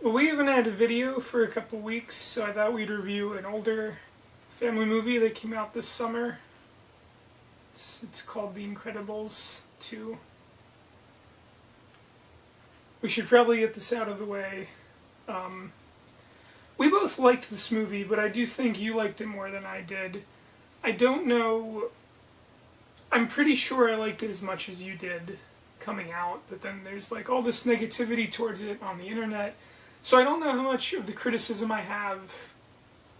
Well, we haven't had a video for a couple weeks, so I thought we'd review an older family movie that came out this summer. It's called The Incredibles 2. We should probably get this out of the way. We both liked this movie, but I do think you liked it more than I did. I don't know... I'm pretty sure I liked it as much as you did coming out, but then there's like all this negativity towards it on the internet. So I don't know how much of the criticism I have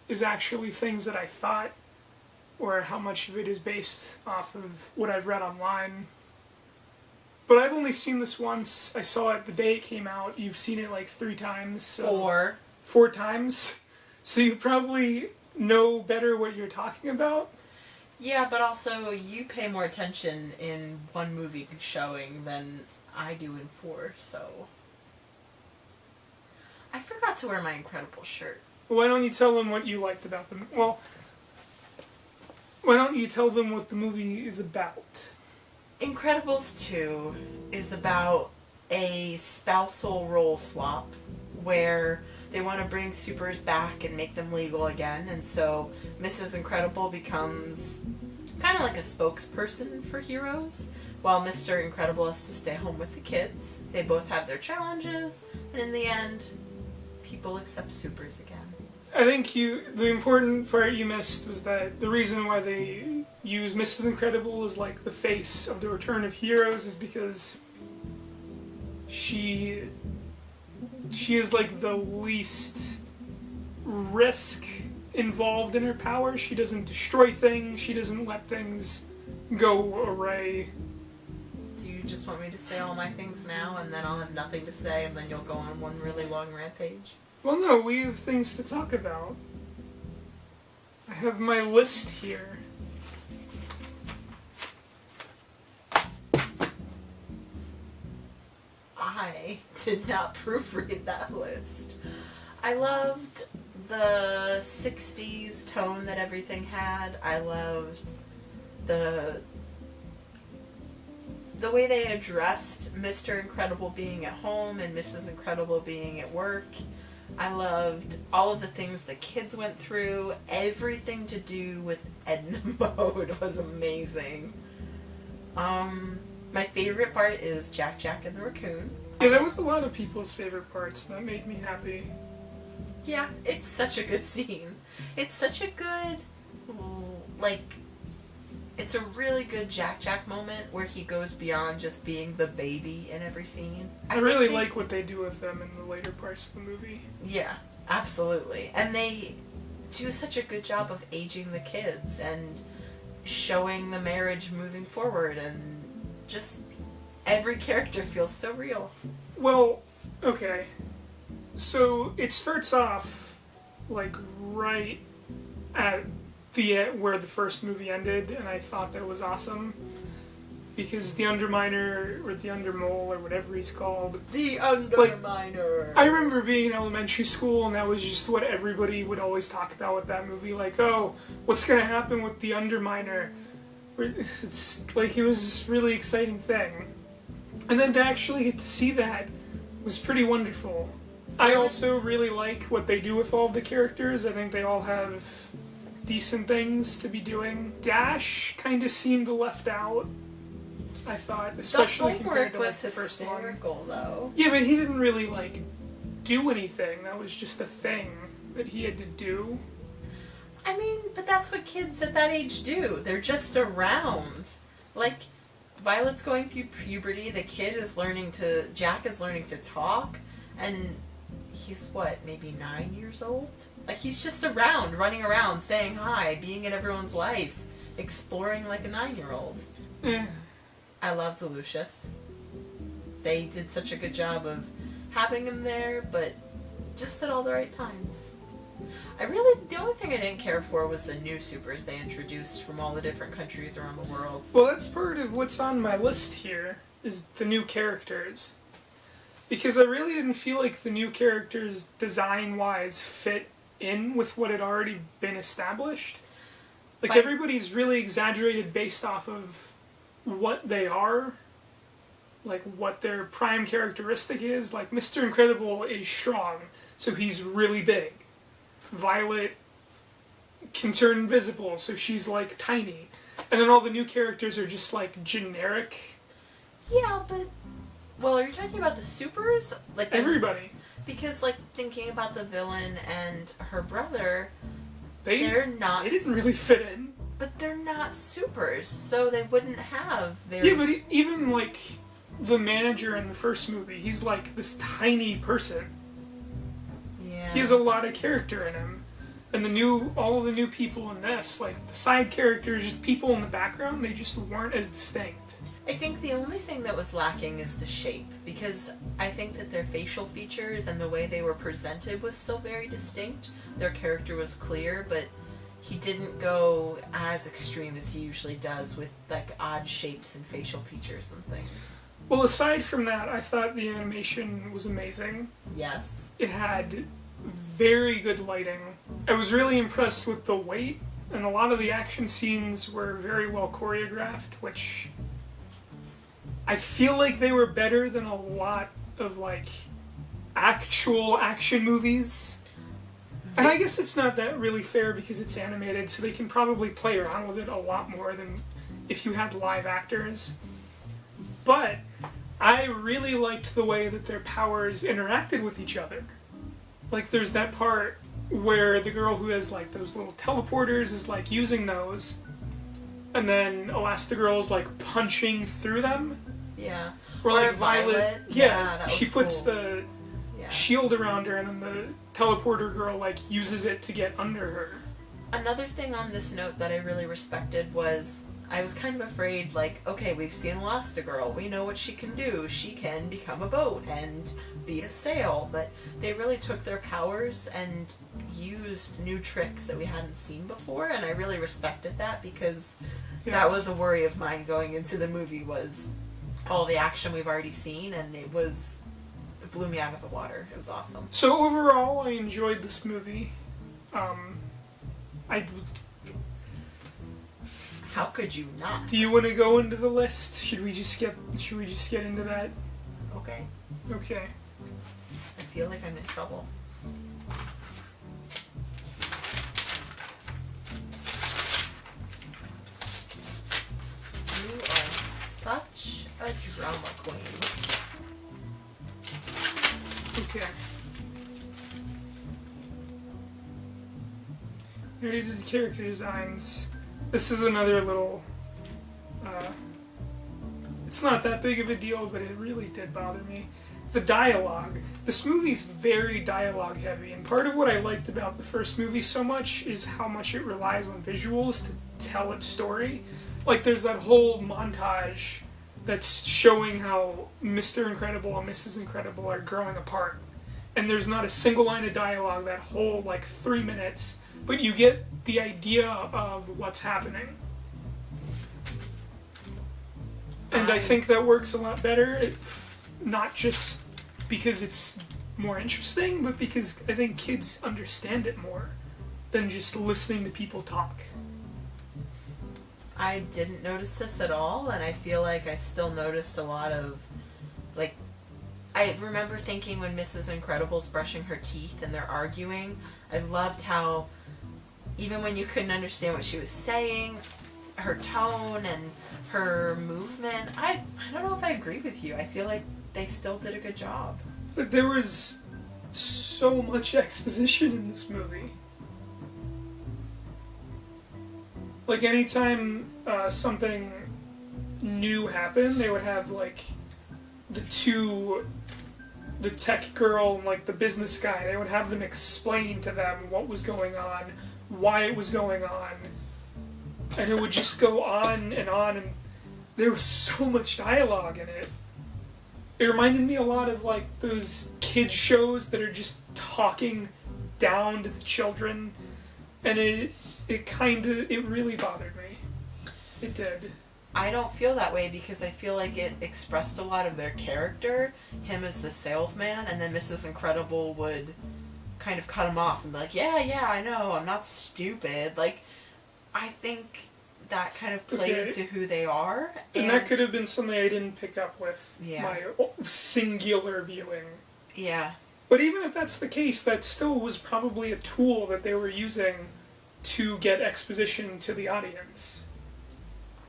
is actually things that I thought, or how much of it is based off of what I've read online. But I've only seen this once. I saw it the day it came out. You've seen it like 3 times. So 4 times. So you probably know better what you're talking about. Yeah, but also you pay more attention in one movie showing than I do in 4, so... I forgot to wear my Incredible shirt. Why don't you tell them what you liked about them? Well, why don't you tell them what the movie is about? Incredibles 2 is about a spousal role swap where they want to bring supers back and make them legal again, and so Mrs. Incredible becomes kind of like a spokesperson for heroes, while Mr. Incredible has to stay home with the kids. They both have their challenges, and in the end, people accept supers again. I think the important part you missed was that the reason why they use Mrs. Incredible as like the face of the Return of Heroes is because she is like the least risk involved in her power. She doesn't destroy things, she doesn't let things go awry. Do you just want me to say all my things now and then I'll have nothing to say and then you'll go on one really long rampage? Well, no, we have things to talk about. I have my list here. I did not proofread that list. I loved the 60s tone that everything had. I loved the way they addressed Mr. Incredible being at home and Mrs. Incredible being at work. I loved all of the things the kids went through. Everything to do with Edna Mode was amazing. My favorite part is Jack and the Raccoon. Yeah, that was a lot of people's favorite parts. That made me happy. Yeah, it's such a good scene. It's such a good, like, it's a really good Jack moment where he goes beyond just being the baby in every scene. I really like what they do with them in the later parts of the movie. Yeah, absolutely. And they do such a good job of aging the kids and showing the marriage moving forward, and just every character feels so real. Well, okay. So it starts off like right at the where the first movie ended, and I thought that was awesome because the Underminer, or the Undermole, or whatever he's called, the Underminer. Like, I remember being in elementary school, and that was just what everybody would always talk about with that movie. Like, oh, what's gonna happen with the Underminer? It's like, it was this really exciting thing, and then to actually get to see that was pretty wonderful. I also really like what they do with all of the characters. I think they all have decent things to be doing. Dash kind of seemed left out, I thought, especially compared to like the first one. The homework was hysterical, though. Yeah, but he didn't really like do anything. That was just a thing that he had to do. I mean, but that's what kids at that age do. They're just around. Like, Violet's going through puberty, Jack is learning to talk, and he's what, maybe 9 years old? Like, he's just around, running around, saying hi, being in everyone's life, exploring like a 9-year-old. I loved Lucius. They did such a good job of having him there, but just at all the right times. The only thing I didn't care for was the new supers they introduced from all the different countries around the world. Well, that's part of what's on my list here, is the new characters. Because I really didn't feel like the new characters, design-wise, fit in with what had already been established. Like, everybody's really exaggerated based off of what they are. like what their prime characteristic is. Like Mr. Incredible is strong, so he's really big. Violet can turn invisible, so she's like tiny. And then all the new characters are just like generic. Yeah, but well, are you talking about the supers? Like everybody? Because like thinking about the villain and her brother, they're not. They didn't really fit in. But they're not supers, so they wouldn't have their. Yeah, but even like the manager in the first movie, he's like this tiny person. Yeah. He has a lot of character in him. And all of the new people in this, like the side characters, just people in the background, they just weren't as distinct. I think the only thing that was lacking is the shape, because I think that their facial features and the way they were presented was still very distinct. Their character was clear, but he didn't go as extreme as he usually does with like odd shapes and facial features and things. Well, aside from that, I thought the animation was amazing. Yes. It had very good lighting. I was really impressed with the weight, and a lot of the action scenes were very well choreographed, which I feel like they were better than a lot of like actual action movies. And I guess it's not that really fair because it's animated, so they can probably play around with it a lot more than if you had live actors. But I really liked the way that their powers interacted with each other. Like, there's that part where the girl who has, like, those little teleporters is, like, using those, and then Elastigirl is, like, punching through them. Yeah. Or, like, Violet. Yeah, that she was puts cool. the shield around her, and then the teleporter girl, like, uses it to get under her. Another thing on this note that I really respected was I was kind of afraid, like, okay, we've seen Elastigirl, we know what she can do. She can become a boat and be a sail, but they really took their powers and used new tricks that we hadn't seen before, and I really respected that because that was a worry of mine going into the movie was all the action we've already seen, and it blew me out of the water. It was awesome. So overall, I enjoyed this movie. How could you not? Do you want to go into the list? Should we just get into that? Okay. Okay. I feel like I'm in trouble. You are such a drama queen. Okay. I already did the character designs. This is another little... it's not that big of a deal, but it really did bother me. The dialogue. This movie's very dialogue heavy, and part of what I liked about the first movie so much is how much it relies on visuals to tell its story. Like, there's that whole montage that's showing how Mr. Incredible and Mrs. Incredible are growing apart. And there's not a single line of dialogue that whole, 3 minutes, but you get the idea of what's happening. And I think that works a lot better, not just because it's more interesting, but because I think kids understand it more than just listening to people talk. I didn't notice this at all, and I feel like I still noticed a lot of, I remember thinking when Mrs. Incredible's brushing her teeth and they're arguing, I loved how, even when you couldn't understand what she was saying, her tone and her movement, I don't know if I agree with you. I feel like they still did a good job. But there was so much exposition in this movie. Like, anytime something new happened, they would have, the tech girl and, the business guy, they would have them explain to them what was going on, why it was going on, and it would just go on, and there was so much dialogue in it. It reminded me a lot of, those kids shows that are just talking down to the children, and it really bothered me. It did. I don't feel that way because I feel like it expressed a lot of their character, him as the salesman, and then Mrs. Incredible would kind of cut him off and be like, yeah, I know, I'm not stupid. I think that kind of played Okay. to who they are. And that could have been something I didn't pick up with Yeah. my singular viewing. Yeah. But even if that's the case, that still was probably a tool that they were using to get exposition to the audience.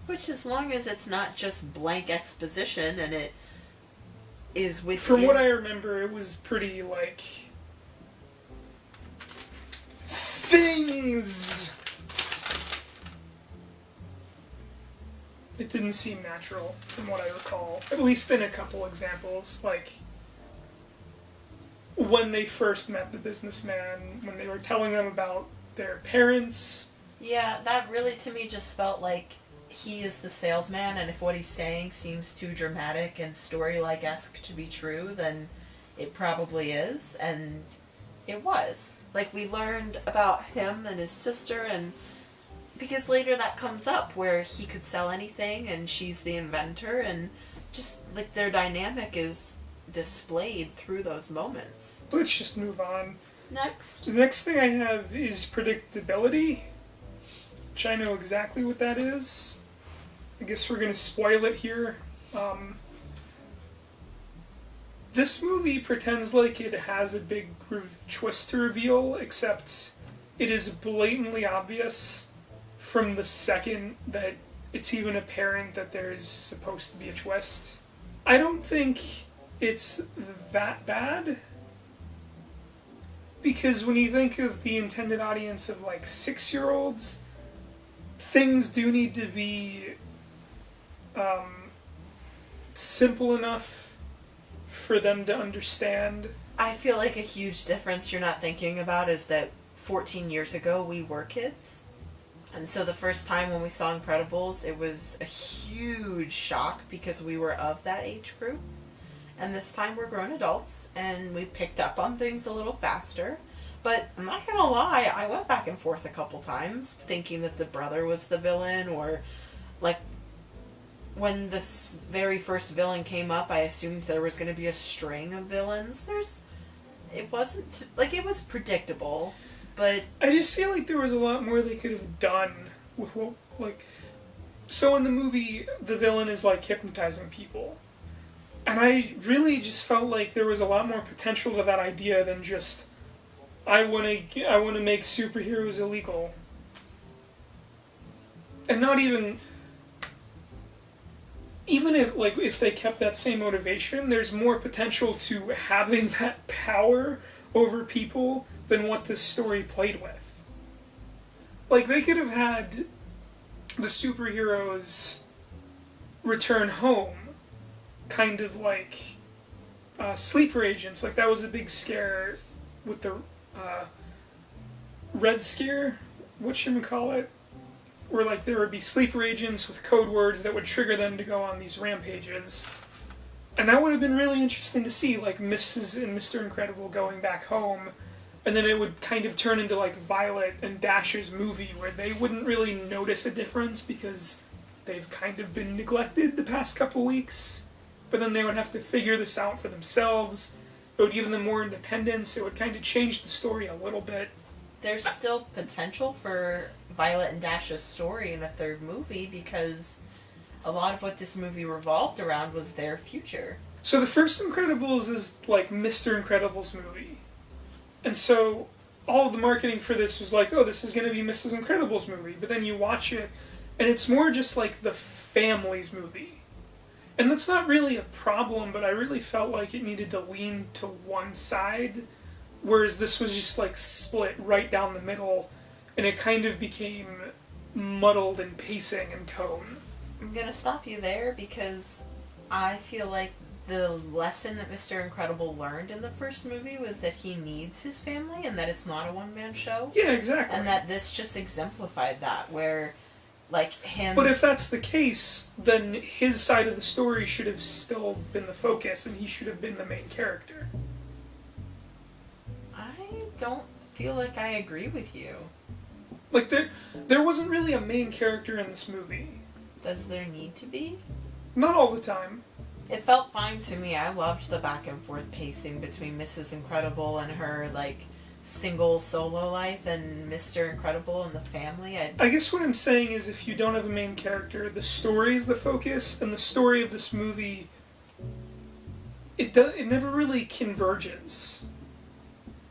Which, as long as it's not just blank exposition and it is within... From what I remember, it was pretty, like... things! It didn't seem natural, from what I recall. At least in a couple examples, like... when they first met the businessman, when they were telling them about their parents. Yeah, that really, to me, just felt like he is the salesman, and if what he's saying seems too dramatic and story-like-esque to be true, then it probably is, and it was. Like, we learned about him and his sister, and because later that comes up, where he could sell anything, and she's the inventor, and just, like, their dynamic is displayed through those moments. Let's just move on. Next. The next thing I have is predictability, which I know exactly what that is. I guess we're going to spoil it here. This movie pretends like it has a big twist to reveal, except it is blatantly obvious from the second that it's even apparent that there is supposed to be a twist. I don't think it's that bad, because when you think of the intended audience of like 6-year-olds, things do need to be simple enough for them to understand. I feel like a huge difference you're not thinking about is that 14 years ago we were kids. And so the first time when we saw Incredibles, it was a huge shock because we were of that age group. And this time we're grown adults and we picked up on things a little faster. But I'm not gonna lie, I went back and forth a couple times thinking that the brother was the villain, or like when this very first villain came up, I assumed there was going to be a string of villains. It wasn't, like, it was predictable, but... I just feel like there was a lot more they could have done with what, like... So in the movie, the villain is, like, hypnotizing people. And I really just felt like there was a lot more potential to that idea than just, I want to make superheroes illegal. And not even if they kept that same motivation, there's more potential to having that power over people than what this story played with. Like, they could have had the superheroes return home, kind of like sleeper agents. Like, that was a big scare with the Red Scare, whatchamacallit, where like there would be sleeper agents with code words that would trigger them to go on these rampages. And that would have been really interesting to see, like Mrs. and Mr. Incredible going back home, and then it would kind of turn into like Violet and Dash's movie, where they wouldn't really notice a difference because they've kind of been neglected the past couple weeks. But then they would have to figure this out for themselves. It would give them more independence. It would kind of change the story a little bit. There's still potential for Violet and Dash's story in a third movie because a lot of what this movie revolved around was their future. So the first Incredibles is like Mr. Incredible's movie. And so all of the marketing for this was like, oh, this is going to be Mrs. Incredible's movie. But then you watch it, and it's more just like the family's movie. And that's not really a problem, but I really felt like it needed to lean to one side, whereas this was just like split right down the middle, and it kind of became muddled in pacing and tone. I'm going to stop you there because I feel like the lesson that Mr. Incredible learned in the first movie was that he needs his family and that it's not a one-man show. Yeah, exactly. And that this just exemplified that, where, like, him... But if that's the case, then his side of the story should have still been the focus, and he should have been the main character. I don't feel like I agree with you. Like, there wasn't really a main character in this movie. Does there need to be? Not all the time. It felt fine to me. I loved the back and forth pacing between Mrs. Incredible and her, like, single solo life and Mr. Incredible and the family. I guess what I'm saying is if you don't have a main character, the story is the focus, and the story of this movie, it never really converges.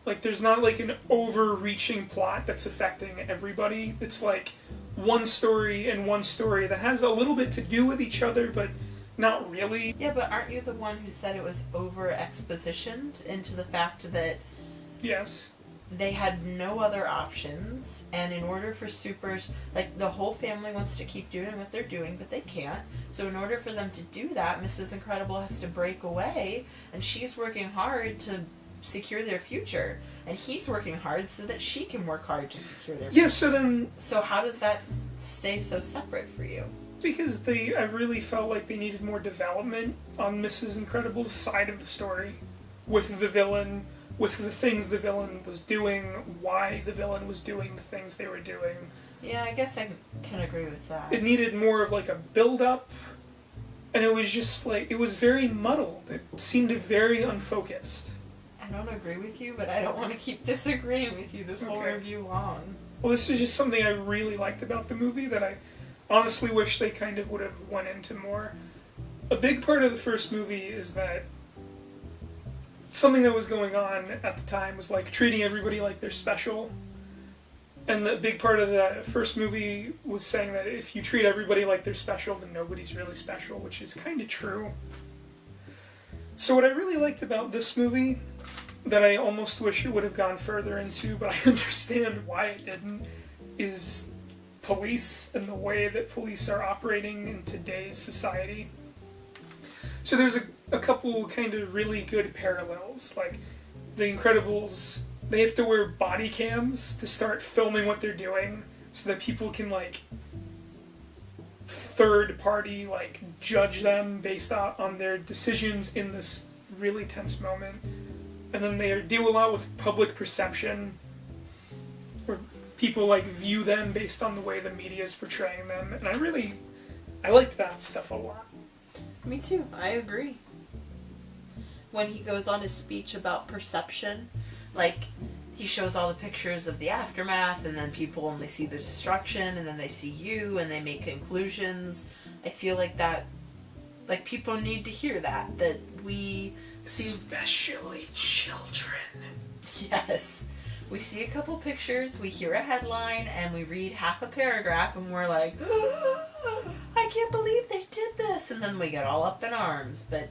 Like, there's not, like, an overreaching plot that's affecting everybody. It's, like, one story and one story that has a little bit to do with each other, but not really. Yeah, but aren't you the one who said it was over-expositioned into the fact that Yes. they had no other options, and in order for supers, like, the whole family wants to keep doing what they're doing, but they can't. So in order for them to do that, Mrs. Incredible has to break away, and she's working hard to secure their future, and he's working hard so that she can work hard to secure their future. Yeah, so then... So how does that stay so separate for you? Because I really felt like they needed more development on Mrs. Incredible's side of the story. With the villain, with the things the villain was doing, why the villain was doing the things they were doing. Yeah, I guess I can agree with that. It needed more of like a build-up, and it was just like, it was very muddled. It seemed very unfocused. I don't agree with you, but I don't want to keep disagreeing with you this whole Okay. review long. Well, this is just something I really liked about the movie that I honestly wish they kind of would have went into more. A big part of the first movie is that something that was going on at the time was like treating everybody like they're special. And the big part of the first movie was saying that if you treat everybody like they're special, then nobody's really special, which is kind of true. So what I really liked about this movie, that I almost wish it would have gone further into, but I understand why it didn't, is police and the way that police are operating in today's society. So there's a couple kind of really good parallels. Like, The Incredibles, they have to wear body cams to start filming what they're doing so that people can, like, third party, like, judge them based on their decisions in this really tense moment. And then they deal a lot with public perception, where people, like, view them based on the way the media is portraying them. And I like that stuff a lot. Me too, I agree. When he goes on his speech about perception, like, he shows all the pictures of the aftermath, and then people only see the destruction, and then they see you, and they make conclusions. I feel like that, like, people need to hear that we see... Especially children. Yes. We see a couple pictures, we hear a headline, and we read half a paragraph, and we're like, I can't believe they did this! And then we get all up in arms. But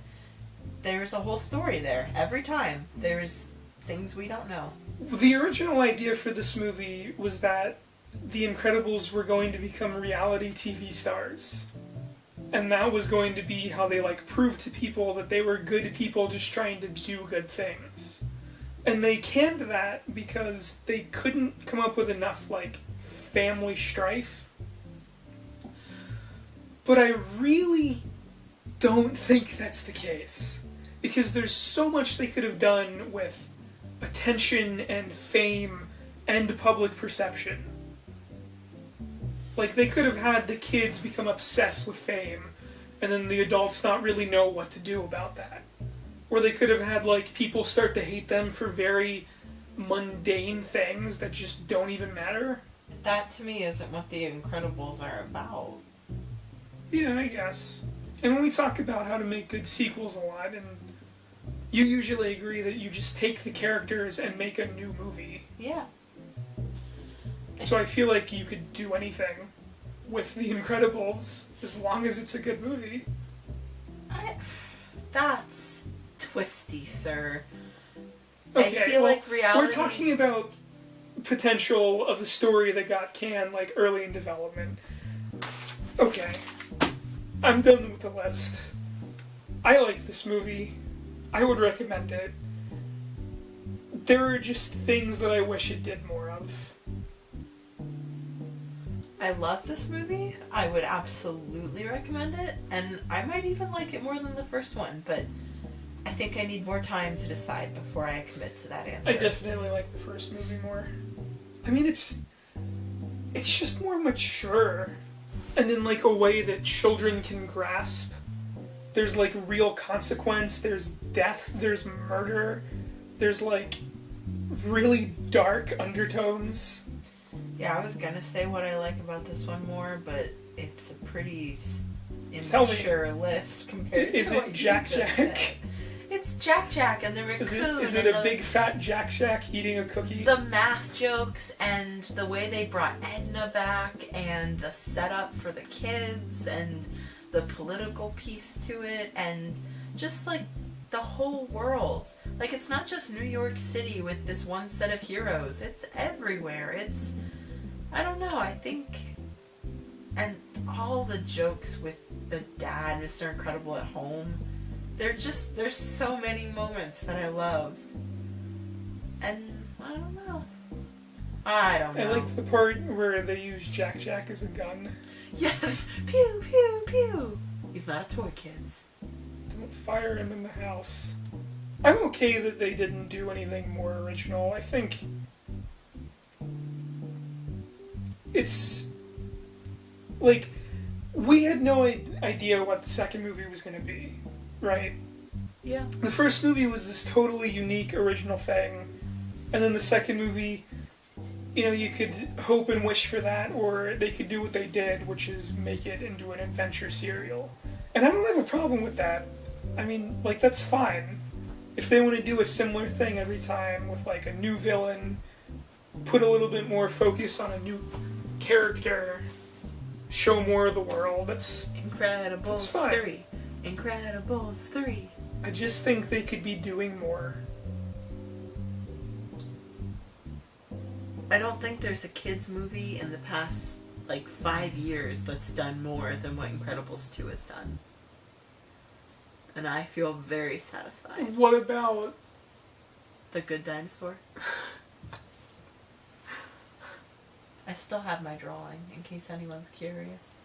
there's a whole story there. Every time, there's things we don't know. The original idea for this movie was that the Incredibles were going to become reality TV stars. And that was going to be how they, like, proved to people that they were good people just trying to do good things. And they canned that because they couldn't come up with enough, like, family strife. But I really don't think that's the case. Because there's so much they could have done with attention and fame and public perception. Like, they could have had the kids become obsessed with fame, and then the adults not really know what to do about that. Or they could have had, like, people start to hate them for very mundane things that just don't even matter. That, to me, isn't what The Incredibles are about. Yeah, I guess. And when we talk about how to make good sequels a lot, and you usually agree that you just take the characters and make a new movie. Yeah. So I feel like you could do anything with The Incredibles as long as it's a good movie. That's twisty, sir. Okay, I feel well, like reality... we're talking about potential of a story that got canned, like, early in development. Okay. I'm done with the list. I like this movie. I would recommend it. There are just things that I wish it did more of. I love this movie. I would absolutely recommend it, and I might even like it more than the first one, but I think I need more time to decide before I commit to that answer. I definitely like the first movie more. I mean, it's just more mature, and in, like, a way that children can grasp. There's, like, real consequence, there's death, there's murder, there's, like, really dark undertones. Yeah, I was gonna say what I like about this one more, but it's a pretty Tell me. immature list compared Is to what it you Jack just Jack? said. It's Jack Jack and the raccoon. Is it and a big fat Jack Jack eating a cookie? the math jokes and the way they brought Edna back and the setup for the kids and the political piece to it and just like the whole world. Like, it's not just New York City with this one set of heroes. It's everywhere. It's, I don't know, I think, and all the jokes with the dad, Mr. Incredible at home, there's so many moments that I loved. And I don't know. I liked the part where they use Jack Jack as a gun. Yeah, pew, pew, pew. He's not a toy, kids. Don't fire him in the house. I'm okay that they didn't do anything more original. I think it's like we had no idea what the second movie was going to be, right? Yeah. The first movie was this totally unique original thing, and then the second movie, you know, you could hope and wish for that, or they could do what they did, which is make it into an adventure serial. And I don't have a problem with that. I mean, like, that's fine. If they want to do a similar thing every time with, like, a new villain, put a little bit more focus on a new character, show more of the world, that's Incredibles fine. 3. Incredibles 3. I just think they could be doing more. I don't think there's a kids movie in the past, like, 5 years that's done more than what Incredibles 2 has done. And I feel very satisfied. What about The Good Dinosaur? I still have my drawing, in case anyone's curious.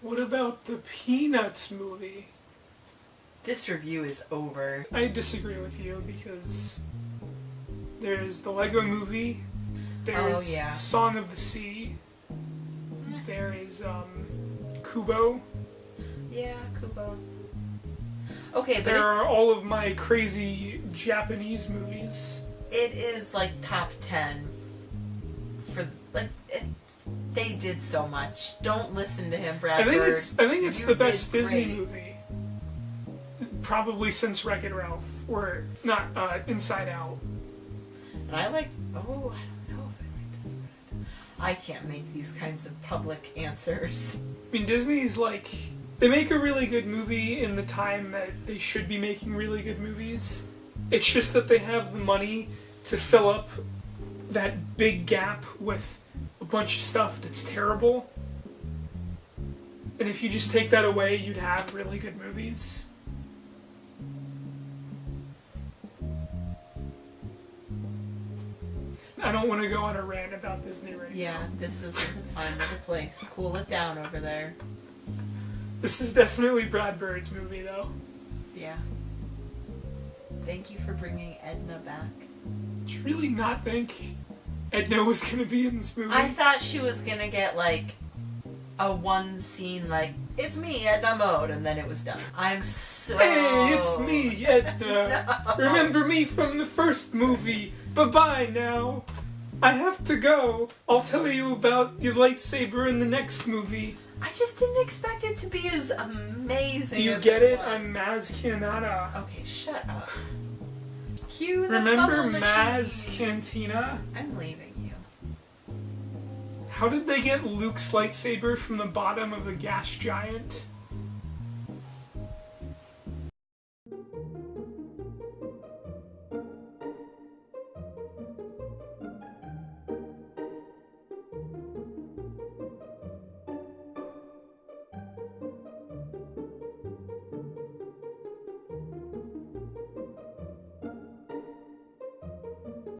the Peanuts movie? This review is over. I disagree with you because there's the Lego Movie, there's Oh, yeah. Song of the Sea, there is Kubo, Yeah, Kubo. Okay, but there are all of my crazy Japanese movies. it is like top 10 for, like, they did so much. Don't listen to him, Brad I think Bird. it's You the best did Disney great. movie, probably since Wreck-It Ralph, or not Inside Out. And I like, I don't know if I like this, but I can't make these kinds of public answers. I mean, Disney's like, they make a really good movie in the time that they should be making really good movies. It's just that they have the money to fill up that big gap with a bunch of stuff that's terrible. And if you just take that away, you'd have really good movies. I don't want to go on a rant about Disney right now. Yeah, this isn't the time or the place. Cool it down over there. This is definitely Brad Bird's movie, though. Yeah. Thank you for bringing Edna back. Did you really not think Edna was going to be in this movie? I thought she was gonna get, like, a one scene, like, it's me, Edna Mode, and then it was done. I'm so... Hey, it's me, Edna. No. Remember me from the first movie. Bye-bye now. I have to go. I'll tell you about your lightsaber in the next movie. I just didn't expect it to be as amazing Do you as get it? was. I'm Maz Kanata. Okay, shut up. Cue the Remember bubble Maz machine. Cantina? I'm leaving you. How did they get Luke's lightsaber from the bottom of a gas giant?